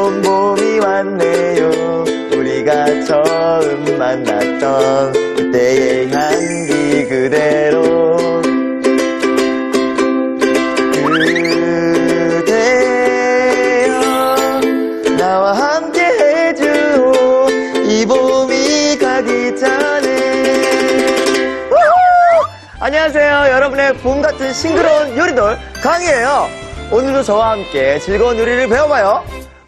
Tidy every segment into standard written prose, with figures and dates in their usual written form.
봄 봄이 왔네요. 우리가 처음 만났던 그때의 향기 그대로. 그대여 나와 함께 해주오. 이 봄이 가기 전에. 우후! 안녕하세요. 여러분의 봄 같은 싱그러운 요리돌 강희예요. 오늘도 저와 함께 즐거운 요리를 배워봐요.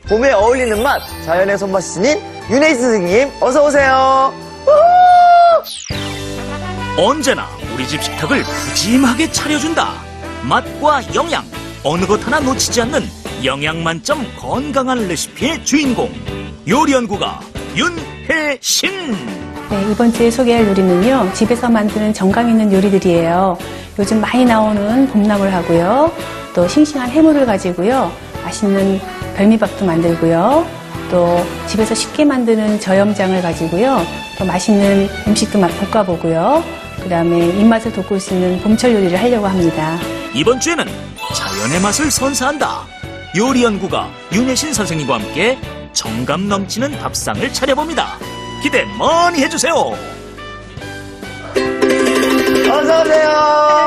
봄에 어울리는 맛, 자연의 손맛이신 윤혜희 선생님, 어서 오세요. 언제나 우리 집 식탁을 푸짐하게 차려준다. 맛과 영양, 어느 것 하나 놓치지 않는 영양 만점 건강한 레시피의 주인공, 요리연구가 윤혜신. 네, 이번 주에 소개할 요리는요, 집에서 만드는 정감 있는 요리들이에요. 요즘 많이 나오는 봄나물하고요, 또 싱싱한 해물을 가지고요, 맛있는 별미밥도 만들고요, 또 집에서 쉽게 만드는 저염장을 가지고요, 또 맛있는 음식도 볶아보고요, 그 다음에 입맛을 돋굴 수 있는 봄철 요리를 하려고 합니다. 이번 주에는 자연의 맛을 선사한다. 요리연구가 윤혜신 선생님과 함께 정감 넘치는 밥상을 차려봅니다. 기대 많이 해주세요. 어서오세요.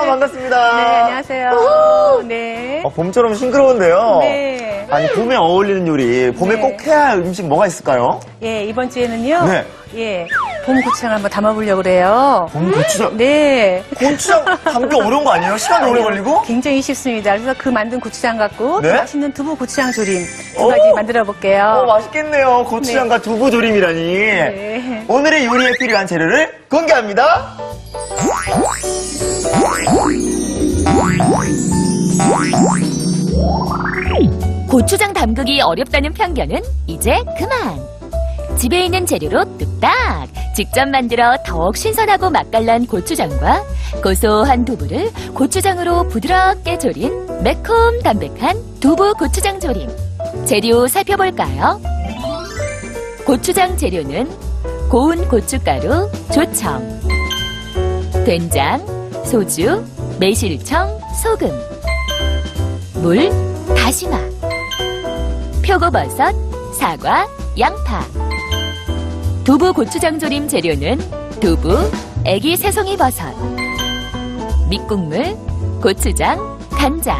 반갑습니다. 네, 안녕하세요. 네. 봄처럼 싱그러운데요. 네. 아니, 봄에 어울리는 요리, 봄에 네. 꼭 해야 할 음식 뭐가 있을까요? 예, 이번 주에는요. 네. 예, 봄 고추장을 한번 담아보려고 그래요. 봄 고추장. 네. 고추장 담기 어려운 거 아니에요? 시간도 오래 걸리고? 굉장히 쉽습니다. 그래서 그 만든 고추장 갖고 네? 또 맛있는 두부 고추장 조림 두 오! 가지 만들어 볼게요. 맛있겠네요. 고추장과 두부 조림이라니. 네. 오늘의 요리에 필요한 재료를 공개합니다. 고추장 담그기 어렵다는 편견은 이제 그만. 집에 있는 재료로 뚝딱 직접 만들어 더욱 신선하고 맛깔난 고추장과 고소한 두부를 고추장으로 부드럽게 졸인 매콤 담백한 두부 고추장 조림. 재료 살펴볼까요? 고추장 재료는 고운 고춧가루, 조청, 된장, 소주, 매실청, 소금, 물, 다시마, 표고버섯, 사과, 양파. 두부 고추장 조림 재료는 두부, 애기 새송이 버섯, 밑국물, 고추장, 간장,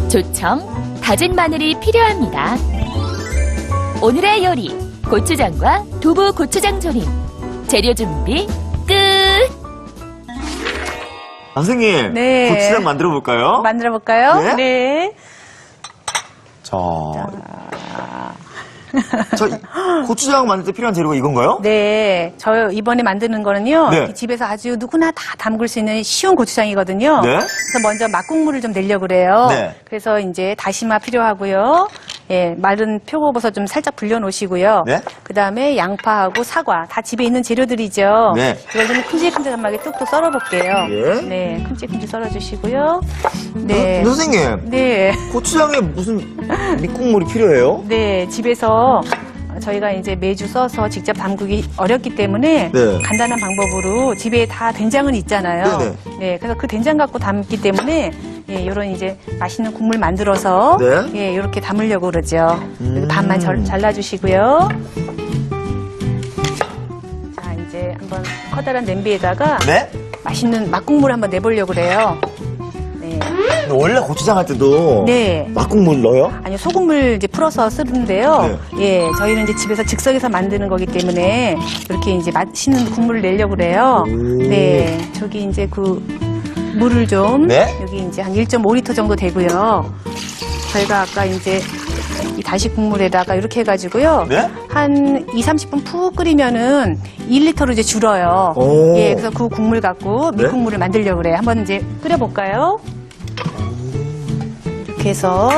조청, 다진 마늘이 필요합니다. 오늘의 요리, 고추장과 두부 고추장 조림. 재료 준비 끝! 선생님, 네. 고추장 만들어 볼까요? 만들어 볼까요? 네? 네. 저 고추장 만들 때 필요한 재료가 이건가요? 네. 저 이번에 만드는 거는요. 네. 이렇게 집에서 아주 누구나 다 담글 수 있는 쉬운 고추장이거든요. 네. 그래서 먼저 맛국물을 좀 내려고 그래요. 네. 그래서 이제 다시마 필요하고요. 예, 마른 표고버섯 좀 살짝 불려 놓으시고요. 네. 그다음에 양파하고 사과 다 집에 있는 재료들이죠. 네. 이걸 좀 큼직큼직하게 뚝뚝 썰어 볼게요. 예. 네. 큼직큼직 썰어 주시고요. 네. 선생님, 네. 고추장에 무슨 밑국물이 필요해요? 네, 집에서 저희가 이제 매주 써서 직접 담그기 어렵기 때문에 네. 간단한 방법으로 집에 다 된장은 있잖아요. 네네. 네, 그래서 그 된장 갖고 담기 때문에 예, 이런 이제 맛있는 국물 만들어서 네. 예, 이렇게 담으려고 그러죠. 그래서 반만 잘라주시고요. 자, 이제 한번 커다란 냄비에다가 네? 맛있는 맛국물 한번 내보려고 그래요. 네. 근데 원래 고추장 할 때도 네. 맛국물 넣어요? 아니요, 소금을 이제 풀어서 쓰는데요. 예, 저희는 이제 집에서 즉석에서 만드는 거기 때문에 이렇게 이제 맛있는 국물을 내려고 그래요. 네, 저기 이제 그 물을 좀 네? 여기 이제 한 1.5리터 정도 되고요. 저희가 아까 이제 이 다시 국물에다가 이렇게 해가지고요. 네? 한 2, 30분 푹 끓이면은 1리터로 이제 줄어요. 오. 예, 그래서 그 국물 갖고 네? 밑국물을 만들려고 그래요. 한번 이제 끓여볼까요? 이렇게 해서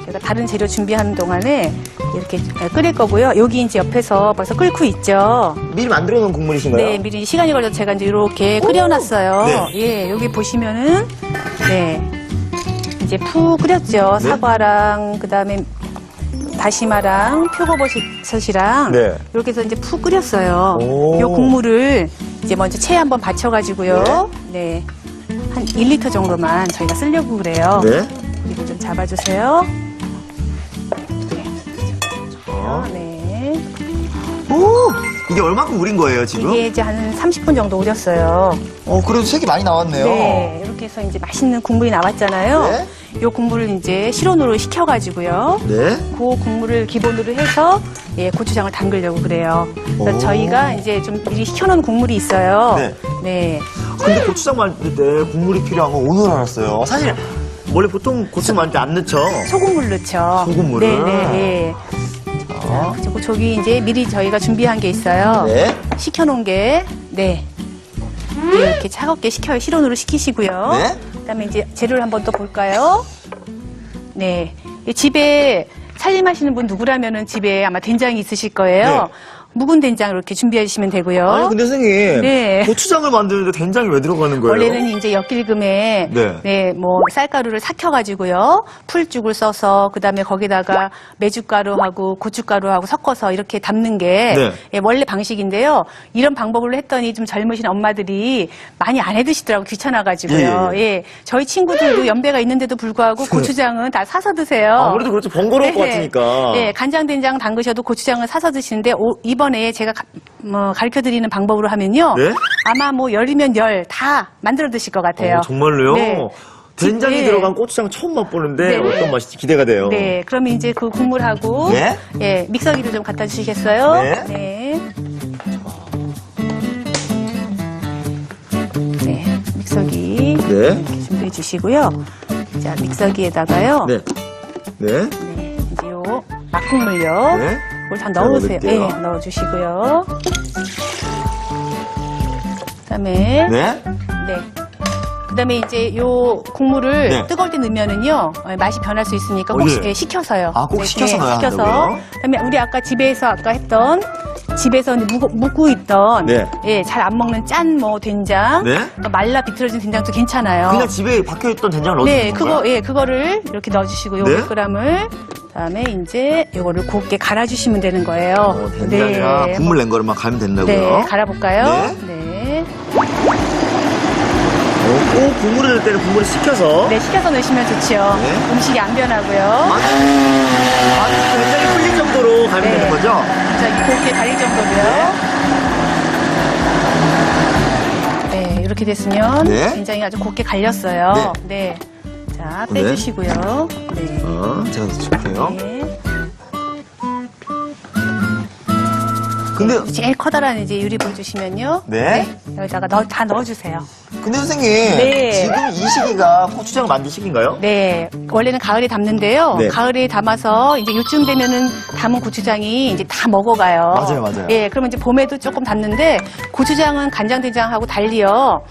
제가 다른 재료 준비하는 동안에 이렇게 끓일 거고요. 여기 이제 옆에서 벌써 끓고 있죠. 미리 만들어 놓은 국물이신가요? 네, 미리 시간이 걸려서 제가 이제 이렇게 끓여놨어요. 네. 예, 여기 보시면은 네, 이제 푹 끓였죠. 네. 사과랑 그다음에 다시마랑 표고버섯이랑 네. 이렇게 해서 이제 푹 끓였어요. 오. 이 국물을 이제 먼저 체에 한번 받쳐가지고요. 네, 한 1리터 정도만 저희가 쓰려고 그래요. 네. 그리고 좀 잡아주세요. 볼까요? 네. 오, 이게 얼마큼 우린 거예요, 지금? 이게 이제 한 30분 정도 우렸어요. 그래도 색이 많이 나왔네요. 네. 이렇게 해서 이제 맛있는 국물이 나왔잖아요. 네. 요 국물을 이제 실온으로 식혀가지고요. 네. 그 국물을 기본으로 해서 예, 고추장을 담그려고 그래요. 그래서 오. 저희가 이제 좀 미리 식혀놓은 국물이 있어요. 네. 네. 근데 고추장 만들 때 국물이 필요한 건 오늘 알았어요. 사실 원래 보통 고추장 만들 때 안 넣죠. 소금물 넣죠. 소금물을? 네네. 자, 그리고 저기 이제 미리 저희가 준비한 게 있어요. 네. 식혀놓은 게, 네. 이렇게 차갑게 식혀요. 실온으로 식히시고요. 네. 그다음에 이제 재료를 한번 또 볼까요? 네. 이 집에 살림하시는 분 누구라면은 집에 아마 된장이 있으실 거예요. 네. 묵은 된장 이렇게 준비해 주시면 되고요. 아니 근데 선생님, 네. 고추장을 만드는데 된장이 왜 들어가는 거예요? 원래는 이제 엿길금에 네. 뭐 쌀가루를 삭혀가지고요, 풀죽을 써서 그다음에 거기다가 메주가루하고 고춧가루하고 섞어서 이렇게 담는 게 네. 예, 원래 방식인데요. 이런 방법으로 했더니 좀 젊으신 엄마들이 많이 안 해드시더라고 귀찮아가지고요. 예. 예, 저희 친구들도 연배가 있는데도 불구하고 고추장은 다 사서 드세요. 아무래도 그렇죠. 번거로울 것 같으니까. 예, 간장 된장 담그셔도 고추장을 사서 드시는데 이번에 제가 가르쳐드리는 방법으로 하면요. 네? 아마 뭐 열이면 열 다 만들어 드실 것 같아요. 정말로요? 네. 된장이 네. 들어간 고추장 처음 맛보는데 네. 어떤 맛일지 기대가 돼요. 네, 그러면 이제 그 국물하고 네? 예, 믹서기를 좀 갖다 주시겠어요? 네. 네, 믹서기 네. 이렇게 준비해 주시고요. 자, 믹서기에다가요. 네. 네. 네, 이제 요 막국물요. 네. 그걸 다 넣으세요. 넣을게요. 네, 넣어주시고요. 그다음에 네. 네. 그다음에 이제 요 국물을 네. 뜨거울 때 넣으면은요 맛이 변할 수 있으니까 꼭 예. 식혀서요. 아, 꼭 식혀서 넣어야 식혀서. 한다고요? 그다음에 우리 아까 집에서 아까 했던 집에서 묵고 있던 네. 예, 잘 안 먹는 짠 뭐 된장, 네. 또 말라 비틀어진 된장도 괜찮아요. 그냥 집에 박혀있던 된장을 넣어주는 네, 건가요? 그거를 이렇게 넣어주시고 요 네. 100g을 그다음에 이제 요거를 곱게 갈아주시면 되는 거예요. 된장이랑 국물 낸 거를만 갈면 된다고요? 네, 갈아볼까요? 네. 네. 꼭 국물을 넣을 때는 국물을 식혀서. 네, 식혀서 넣으시면 좋죠. 네. 음식이 안 변하고요. 된장이 풀릴 정도로 갈면 네. 되는 거죠? 자, 이 곱게 갈릴 정도로요. 네, 이렇게 됐으면 네. 된장이 아주 곱게 갈렸어요. 네. 자, 네. 빼주시고요. 네. 제가 넣어줄게요. 네. 근데, 제일 커다란 이제 유리볼 주시면요. 네. 여기다가 다 넣어주세요. 근데 선생님. 네. 지금 이 시기가 고추장 만들 시기인가요? 네, 원래는 가을에 담는데요. 네. 가을에 담아서 이제 요쯤 되면은 담은 고추장이 이제 다 먹어가요. 맞아요, 맞아요. 예, 그러면 이제 봄에도 조금 담는데 고추장은 간장된장하고 달리요.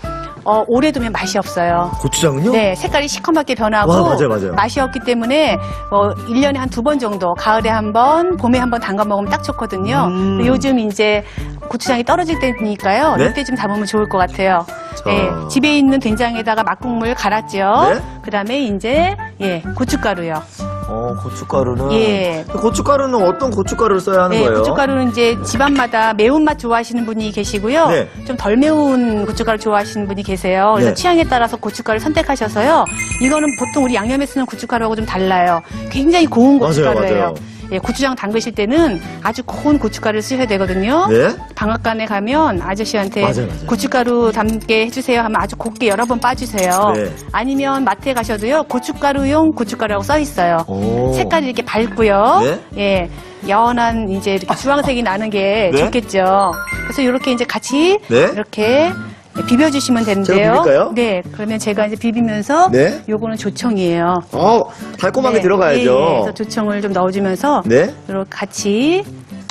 오래 두면 맛이 없어요. 고추장은요? 네, 색깔이 시커멓게 변하고 와, 맞아요. 맛이 없기 때문에 1년에 한 2번 정도 가을에 한 번, 봄에 한 번 담가 먹으면 딱 좋거든요. 요즘 이제 고추장이 떨어질 때니까요. 네? 이때 좀 담으면 좋을 것 같아요. 자. 네, 집에 있는 된장에다가 막국물 갈았죠. 네? 그다음에 이제 고춧가루요. 고춧가루는. 예. 고춧가루는 어떤 고춧가루를 써야 하는 네, 거예요? 고춧가루는 이제 집안마다 매운맛 좋아하시는 분이 계시고요. 네. 좀 덜 매운 고춧가루 좋아하시는 분이 계세요. 그래서 네. 취향에 따라서 고춧가루 선택하셔서요. 이거는 보통 우리 양념에 쓰는 고춧가루하고 좀 달라요. 굉장히 고운 고춧가루예요. 맞아요. 예, 고추장 담그실 때는 아주 고운 고춧가루를 쓰셔야 되거든요. 네. 방앗간에 가면 아저씨한테 맞아요. 고춧가루 담게 해주세요 하면 아주 곱게 여러 번 빠주세요. 네. 아니면 마트에 가셔도요. 고춧가루용 고춧가루라고 써 있어요. 오. 색깔이 이렇게 밝고요. 네. 예. 연한 이제 이렇게 주황색이 나는 게 네. 좋겠죠. 그래서 이렇게 이제 같이 네. 이렇게 비벼주시면 되는데요. 제가 비빌까요? 네. 그러면 제가 이제 비비면서 네. 요거는 조청이에요. 달콤하게 네. 들어가야죠. 예, 예. 그래서 조청을 좀 넣어주면서 네. 이렇게 같이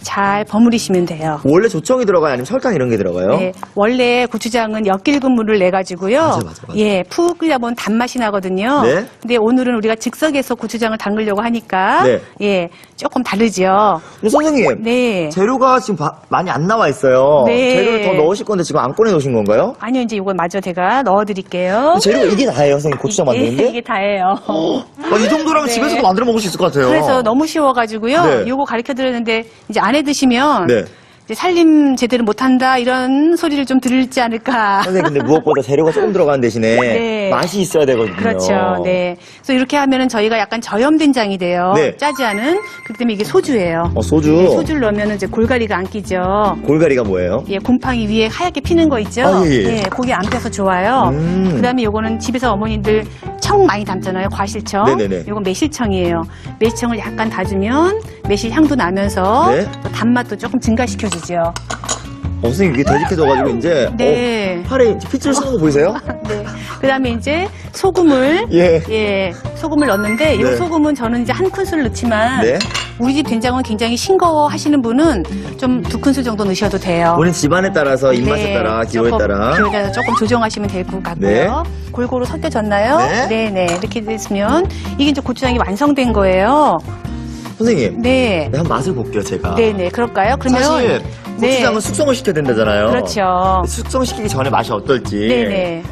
잘 버무리시면 돼요. 원래 조청이 들어가요? 아니면 설탕 이런 게 들어가요? 네, 원래 고추장은 엿길근 물을 내 가지고요. 맞아. 예, 푹 끓여 보면 단맛이 나거든요. 네. 근데 오늘은 우리가 즉석에서 고추장을 담그려고 하니까 네. 예, 조금 다르죠. 근데 선생님. 네. 재료가 지금 많이 안 나와 있어요. 네. 재료를 더 넣으실 건데 지금 안 꺼내 놓으신 건가요? 아니요, 이제 이거 마저 제가 넣어 드릴게요. 재료가 이게 다예요, 선생님. 고추장 만드는데? 이게 다예요. 이 정도라면 네. 집에서도 만들어 먹을 수 있을 것 같아요. 그래서 너무 쉬워가지고요. 네. 요거 가르쳐 드렸는데 이제 안 해 드시면 네. 이제 살림 제대로 못한다 이런 소리를 좀 들을지 않을까. 선생님, 근데 무엇보다 재료가 조금 들어가는 대신에 네. 맛이 있어야 되거든요. 그렇죠. 네. 그래서 이렇게 하면은 저희가 약간 저염 된장이 돼요. 네. 짜지 않은. 그렇기 때문에 이게 소주예요. 소주. 네, 소주를 넣으면 이제 골가리가 안 끼죠. 골가리가 뭐예요? 예, 곰팡이 위에 하얗게 피는 거 있죠? 아, 예. 거기 안 펴서 좋아요. 음. 그 다음에 요거는 집에서 어머님들 청 많이 담잖아요. 과실청. 네네네. 요건 매실청이에요. 매실청을 약간 다지면 매실 향도 나면서 네. 또 단맛도 조금 증가시켜주죠. 선생님, 이게 되직해져가지고 이제 네. 팔에 핏줄 쓰는 거 보이세요? 네. 그 다음에 이제 소금을. 예. 소금을 넣는데 이 네. 소금은 저는 이제 한 큰술 넣지만 네. 우리 집 된장은 굉장히 싱거워 하시는 분은 좀 2큰술 정도 넣으셔도 돼요. 본인 집안에 따라서, 입맛에 따라, 기호에 따라. 기호에 따라 조금 조정하시면 될 것 같고요. 네. 골고루 섞여졌나요? 네. 네네. 이렇게 됐으면 이게 이제 고추장이 완성된 거예요. 선생님, 네. 한번 맛을 볼게요, 제가. 네네. 그럴까요? 그러면 사실 고추장은 네. 숙성을 시켜야 된다잖아요. 그렇죠. 숙성시키기 전에 맛이 어떨지. 네네.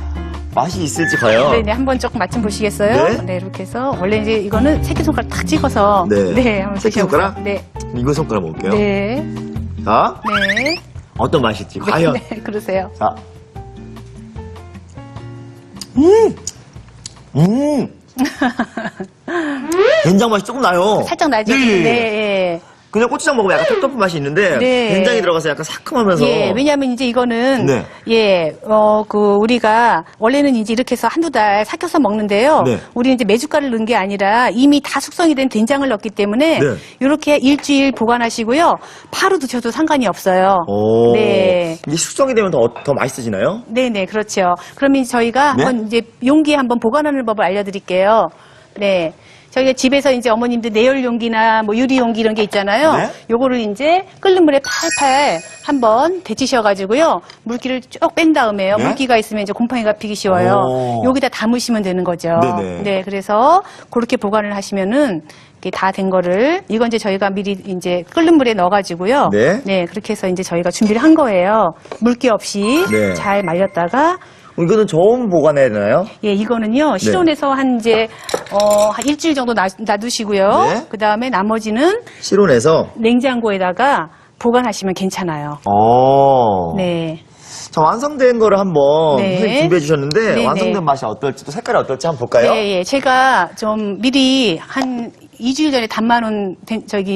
맛이 있을지 과연. 네네. 한번 조금 맛 좀 보시겠어요? 네. 네. 이렇게 해서 원래 이제 이거는 새끼손가락 탁 찍어서 네. 한번 새끼손가락? 드셔보세요. 네. 이거 손가락 먹을게요. 네. 자, 네. 어떤 맛일지 과연. 네. 그러세요. 자. 된장 맛이 조금 나요. 살짝 나죠? 네. 네. 그냥 고추장 먹으면 약간 텁텁한 맛이 있는데 네. 된장이 들어가서 약간 상큼하면서. 예, 왜냐하면 이제 이거는 네. 우리가 원래는 이제 이렇게 해서 한두 달 삭혀서 먹는데요. 네. 우리 이제 메주가를 넣은 게 아니라 이미 다 숙성이 된 된장을 넣기 때문에 네. 이렇게 일주일 보관하시고요. 바로 드셔도 상관이 없어요. 오. 네. 이게 숙성이 되면 더 맛있어지나요? 네네, 그렇죠. 그러면 저희가 네? 한번 이제 용기에 한번 보관하는 법을 알려드릴게요. 네. 저희가 집에서 이제 어머님들 내열 용기나 뭐 유리 용기 이런 게 있잖아요. 네? 요거를 이제 끓는 물에 팔팔 한번 데치셔가지고요. 물기를 쭉 뺀 다음에요. 네? 물기가 있으면 이제 곰팡이가 피기 쉬워요. 오. 여기다 담으시면 되는 거죠. 네네. 네, 그래서 그렇게 보관을 하시면은 이게 다 된 거를 이건 이제 저희가 미리 이제 끓는 물에 넣어가지고요. 네. 그렇게 해서 이제 저희가 준비를 한 거예요. 물기 없이 네. 잘 말렸다가. 이거는 저온 보관해야 되나요? 예, 이거는요, 실온에서 한 이제, 한 일주일 정도 놔두시고요. 네. 그 다음에 나머지는 실온에서. 냉장고에다가 보관하시면 괜찮아요. 네. 자, 완성된 거를 한번 네. 선생님 준비해 주셨는데 네네. 완성된 맛이 어떨지 또 색깔이 어떨지 한번 볼까요? 예. 제가 좀 미리 한 2주일 전에 담아놓은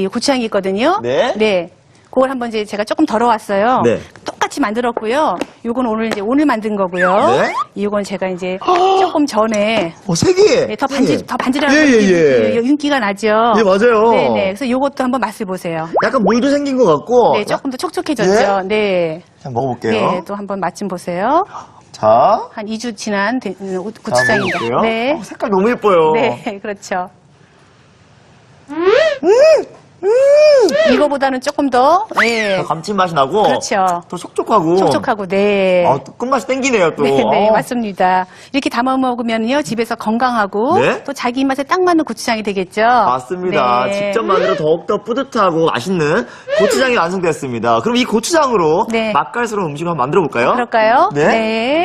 고추장이 있거든요. 네. 그걸 한번 이제 제가 조금 덜어왔어요. 네. 똑같이 만들었고요. 요건 오늘 만든 거고요. 네. 이건 제가 이제 조금 전에 세 개. 더 반질하는 예. 윤기가 나죠. 예, 맞아요. 네네. 그래서 요것도 한번 맛을 보세요. 약간 물도 생긴 것 같고. 네, 조금 더 촉촉해졌죠. 네. 자, 먹어볼게요. 네, 또 한번 맛 좀 보세요. 자. 한 2주 지난 자, 고추장입니다. 먹어볼게요. 네. 색깔 너무 예뻐요. 네, 그렇죠. 이거보다는 조금 더, 네. 감칠맛이 나고. 그렇죠. 또 촉촉하고. 촉촉하고, 네. 또 끝맛이 땡기네요, 또. 네, 맞습니다. 이렇게 담아 먹으면요, 집에서 건강하고, 네? 또 자기 입맛에 딱 맞는 고추장이 되겠죠? 맞습니다. 네. 직접 만들어 더욱더 뿌듯하고 맛있는 고추장이 완성되었습니다. 그럼 이 고추장으로 네. 맛깔스러운 음식을 한번 만들어 볼까요? 그럴까요? 네. 네.